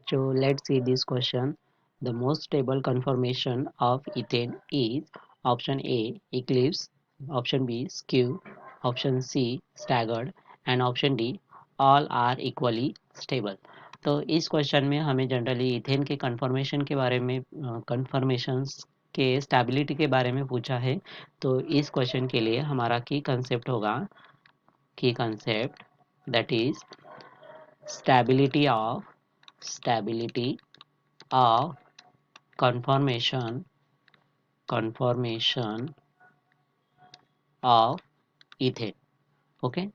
So let's see this question. The most stable conformation of ethane is option A eclipse, option B skew, option C staggered and option D all are equally stable. तो इस question में हमें generally ethane के confirmation के बारे में confirmations के stability के बारे में पूछा है। तो इस क्वेश्चन के लिए हमारा की कंसेप्ट होगा की concept that is stability of stability of conformation of ethane। Okay,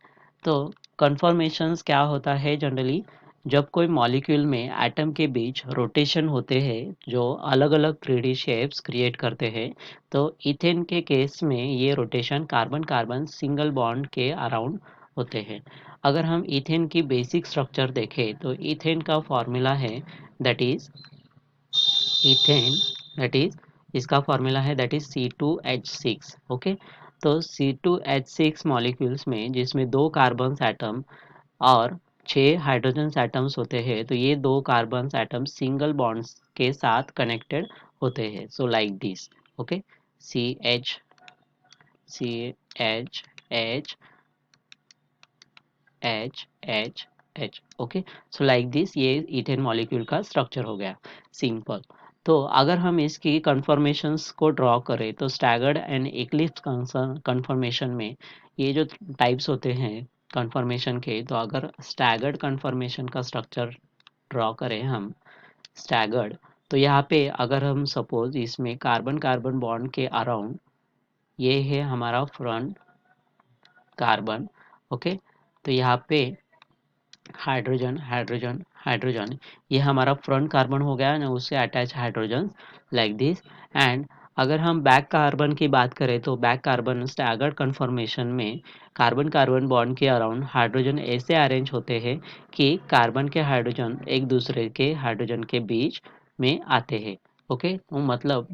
तो कन्फॉर्मेशंस क्या होता है जनरली जब कोई मॉलिक्यूल में एटम के बीच रोटेशन होते हैं जो अलग अलग 3D शेप्स क्रिएट करते हैं। तो इथेन के केस में ये rotation carbon carbon single bond के अराउंड होते हैं। अगर हम इथेन की बेसिक स्ट्रक्चर देखें तो इथेन का फॉर्मूला है that is ethane that is इसका फॉर्मूला है दैट इज C2H6। ओके, तो C2H6 मॉलिक्यूल्स में जिसमें दो कार्बन एटम और 6 हाइड्रोजन एटम्स होते हैं तो ये दो कार्बन एटम सिंगल बॉन्ड्स के साथ कनेक्टेड होते हैं। So like this. Okay, CH H okay, so like this ये इथेन मॉलिक्यूल का स्ट्रक्चर हो गया सिंपल। तो अगर हम इसकी कन्फर्मेशंस को ड्रॉ करें तो स्टैगर्ड एंड इक्लिप्स कन्फर्मेशन में ये जो टाइप्स होते हैं कन्फर्मेशन के, तो अगर स्टैगर्ड कन्फर्मेशन का स्ट्रक्चर ड्रॉ करें हम स्टैगर्ड, तो यहाँ पे अगर हम सपोज इसमें कार्बन कार्बन बॉन्ड के अराउंड ये है हमारा फ्रंट कार्बन। ओके, तो यहाँ पे हाइड्रोजन हाइड्रोजन हाइड्रोजन ये हमारा फ्रंट कार्बन हो गया ना, उससे attach hydrogen like this. And अगर हम बैक कार्बन की बात करें तो बैक कार्बन स्टैगर्ड कन्फर्मेशन में कार्बन कार्बन बॉन्ड के अराउंड हाइड्रोजन ऐसे अरेंज होते हैं कि कार्बन के हाइड्रोजन एक दूसरे के हाइड्रोजन के बीच में आते हैं। ओके, तो मतलब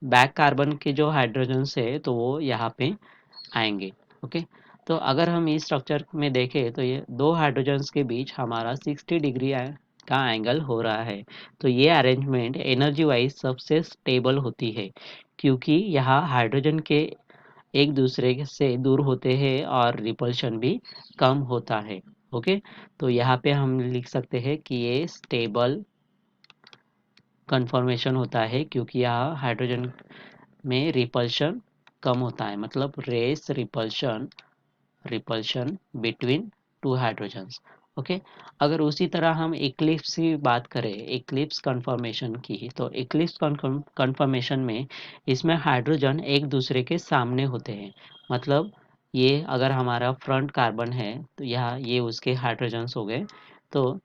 बैक कार्बन के जो हाइड्रोजन है तो वो यहाँ पे आएंगे। ओके, तो अगर हम इस स्ट्रक्चर में देखें तो ये दो हाइड्रोजन्स के बीच हमारा 60 डिग्री का एंगल हो रहा है। तो ये अरेंजमेंट एनर्जी वाइज सबसे स्टेबल होती है क्योंकि यहाँ हाइड्रोजन के एक दूसरे से दूर होते हैं और रिपल्शन भी कम होता है। ओके, तो यहाँ पे हम लिख सकते हैं कि ये स्टेबल कन्फॉर्मेशन होता है क्योंकि यहाँ हाइड्रोजन में रिपल्शन कम होता है, मतलब रेस repulsion between two hydrogens. Okay, अगर उसी तरह हम इक्लिप्स की बात करें इक्लिप्स कन्फर्मेशन की, तो इक्लिप्स कन्फर्मेशन में इसमें हाइड्रोजन एक दूसरे के सामने होते हैं। मतलब ये अगर हमारा फ्रंट कार्बन है तो यहाँ ये उसके हाइड्रोजन्स हो गए, तो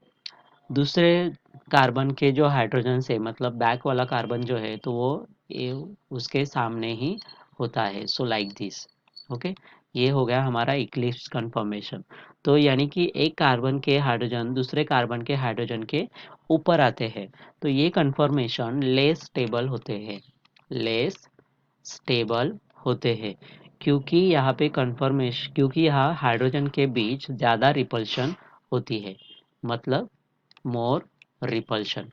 दूसरे कार्बन के जो हाइड्रोजन है मतलब बैक वाला कार्बन जो है तो वो ये उसके सामने ही होता है। So like this. ओके, ये हो गया हमारा इक्लिप्स कन्फर्मेशन। तो यानी कि एक कार्बन के हाइड्रोजन दूसरे कार्बन के हाइड्रोजन के ऊपर आते हैं तो ये कन्फर्मेशन लेस स्टेबल होते हैं, लेस स्टेबल होते हैं क्योंकि यहाँ पे कन्फर्मेशन क्योंकि यहाँ हाइड्रोजन के बीच ज़्यादा रिपल्शन होती है, मतलब more repulsion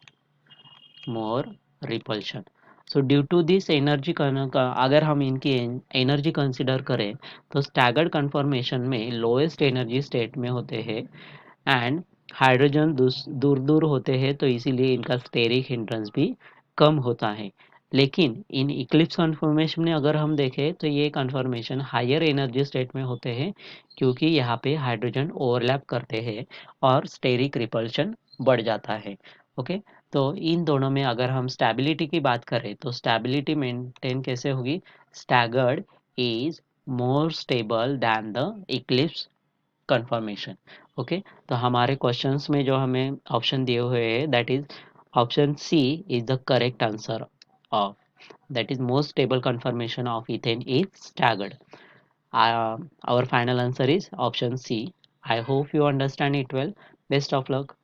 more repulsion। So due to this energy अगर हम इनकी एनर्जी कंसिडर करें तो स्टैगर्ड कन्फर्मेशन में लोएस्ट एनर्जी स्टेट में होते हैं एंड हाइड्रोजन दूर दूर होते हैं तो इसीलिए इनका स्टेरिक हिंड्रेंस भी कम होता है। लेकिन इन इक्लिप्स कन्फर्मेशन में अगर हम देखें तो ये कन्फर्मेशन हायर एनर्जी स्टेट में होते हैं क्योंकि यहाँ पे हाइड्रोजन ओवरलैप करते हैं और स्टेरिक रिपल्शन बढ़ जाता है। ओके, तो इन दोनों में अगर हम स्टेबिलिटी की बात करें तो स्टेबिलिटी मेंटेन कैसे होगी, staggered is more stable than the eclipse conformation. Okay, तो हमारे क्वेश्चंस में जो हमें ऑप्शन दिए हुए हैं that is option C is the correct answer of that is most stable conformation of ethane is staggered. Our final answer is option C. I hope you understand it well. Best of luck.